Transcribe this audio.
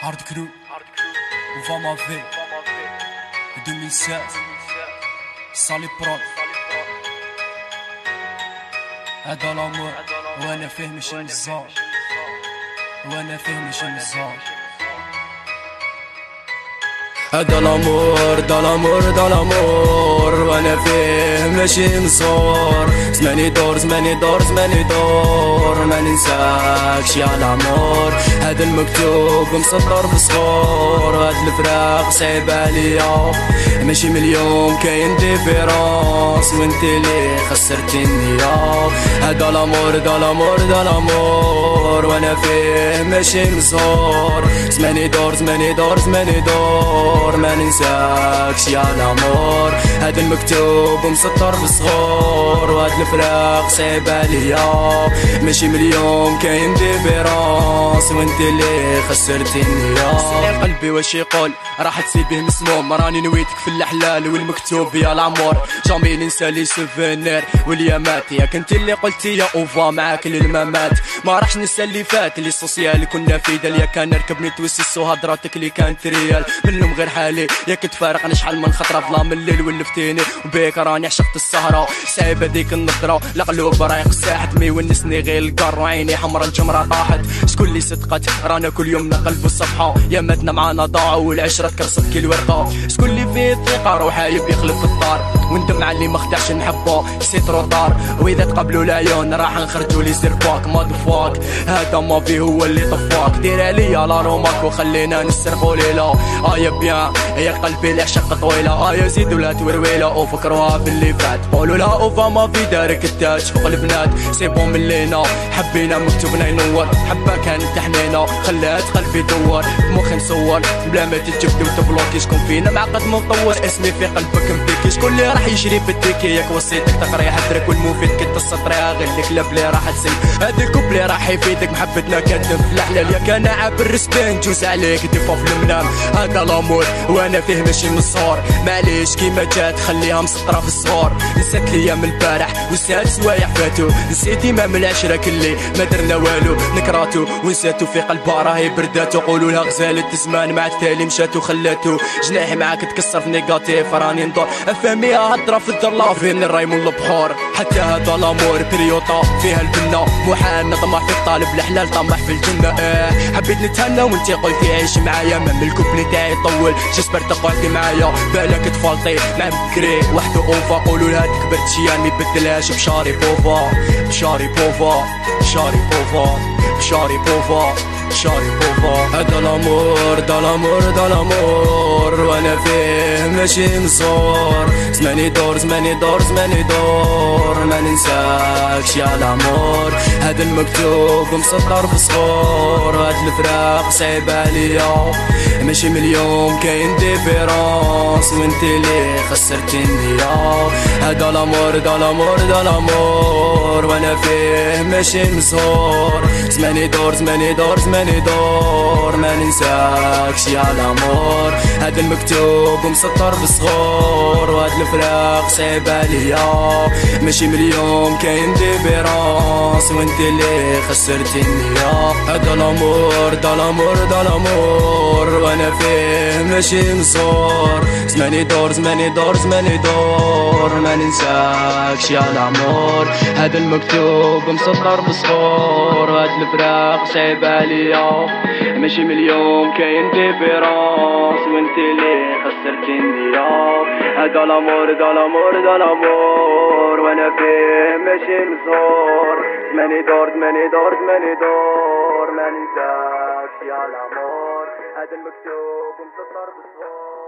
Hard Crew وفا مافي 2007 صالي برود. هذا لامور وانا فيه ماشي نزار، وانا فيه ماشي نزار. هذا لامور دا لامور دا لامور وانا فيه ماشي نزور. زماني دور زماني دور زماني دور، ما ننساكش يا العمور. هذا المكتوب مسطر بصغور، هاد الفراق صعيب عليا ماشي من اليوم كاين ديفيرونس، وانت لي خسرتني يا. هذا لامور دا لامور دا لامور وانا فيه ماشي نزور. زماني دور زماني دور زماني دور، ما ننساكش يا العمور. هذا المكتوب مسطر بصغور، وهاد الفراق صعيب عليا ماشي من اليوم كاين ديفيرونس، وانت اللي خسرتني يا. قلبي واش يقول راح تسيبيه مسموم، راني نويتك في الحلال والمكتوب يا العمور. جامي ننسى لي سوفينير واليامات، ياك انت اللي قلتي يا اوفا معاك للممات. ما راحش ننسى اللي فات اللي سوسيال كنا في دال، ياك انا نركب نتوسس وهضراتك اللي كانت ريال منهم غير حالي. ياك تفارقنا شحال من خطره ظلام الليل ولفتيني، وبيك راني عشقت السهره صعيب هذيك النظره. القلوب رايق ساحت مي ونسني غير القر، وعيني حمرا الجمره طاحت. شكون اللي صدقت رانا كل يوم نقلبوا الصفحه، يا ماتنا معانا ضاعوا والعشره تكرست كي الورقه. شكون اللي فيه الثقه روح حايب يخلف في الدار، وندم على اللي ما خدعش نحبه سي تروطار. واذا تقابلوا العيون راح نخرجوا لي سيرفاك مادفاك. هذا ما فيه هو اللي طفاك، دير عليا لا روماك وخلينا نسرقوا ليله. يا بيان يا قلبي العشق طويله، يا زيد ولا تورويله وفكروها باللي فات. قولوا لا اوفا ما في دارك التاج فوق البنات، سي بون من لينا حبينا مكتوبنا ينور. حبه كانت تحنينا خلات قلبي يدور، مخي نصور بلا ما تتجبد وتبلوكي. شكون فينا معقد مطور اسمي في قلبك مبيكي. شكون اللي راح يشري في التيكي، ياك وصيتك تقري حدرك والمفيد كنت السطريها غير الكلاب اللي راح تسم. هذيك اللي راح يفيدك محبتنا كاتم في الحلال، ياك انا عابر رسبين جوز عليك ديفا في المنام. هذا لامور وانا فيه ماشي نصور، معليش كيما جات خليها مسطره في الصغور. نسيت ليام البارح ونسيت سوايع فاتو، نسيت امام العشره كلي ما درنا والو. نكراتو ونسيتو في قلبها راهي برداتو، قولوا لها غزالت زمان مع التالي مشاتو خلاتو. جناحي معاك تكسر في نيجاتيف راني ندور، افهميها هضره في الدار لافين الرايمون البحور. حتى هذا لامور بريوطا فيها البنه، محال نطمح في الطالب الحلال طمح في الجنه. حبيت نتهنى وانتي قلتي عيش معايا، ما من الكوبلي تاعي طول جسبر تقعدي معايا. بالك تفالطي مع بكري وحده اوفا، قولوا لها كبرت شي ما يبدلهاش بشاري بوفا بشاري بوفا بشاري بوفا بشاري بوفا شاري بوفا. هذا لامور دا لامور دا لامور وانا فيه ماشي نزور. زماني دور زماني دور زماني دور، ما ننساكش يا العمور. هذا المكتوب مسطر في صغور، هاد الفراق صعيب عليا ماشي من اليوم كاين ديفيرونس، وانت اللي خسرتني يا. هذا لامور دا لامور دا لامور وانا فيه ماشي نزور. زماني دور زماني دور زماني دور، ما ننساكش يا العمور. هذا المكتوب مسطر بصغور، وهاد الفراق صعيب عليا ماشي من اليوم كاين ديفيرونس، وانت اللي خسرتني يا. هذا لامور دا لامور دا لامور وانا فيه ماشي نزور. زماني دور زماني دور زماني دور، ما ننساكش يا العمور. هذا المكتوب مسطر بصغور، وهاد الفراق صعيب عليا ماشي من اليوم كاين ديفيرونس، وانت اللي خسرتني يا. هذا لامور دا لامور دا لامور وانا فيه ماشي نزور. زماني دور زماني دور زماني دور، ما ننساكش يا العمور. هذا المكتوب مسطر بصغور.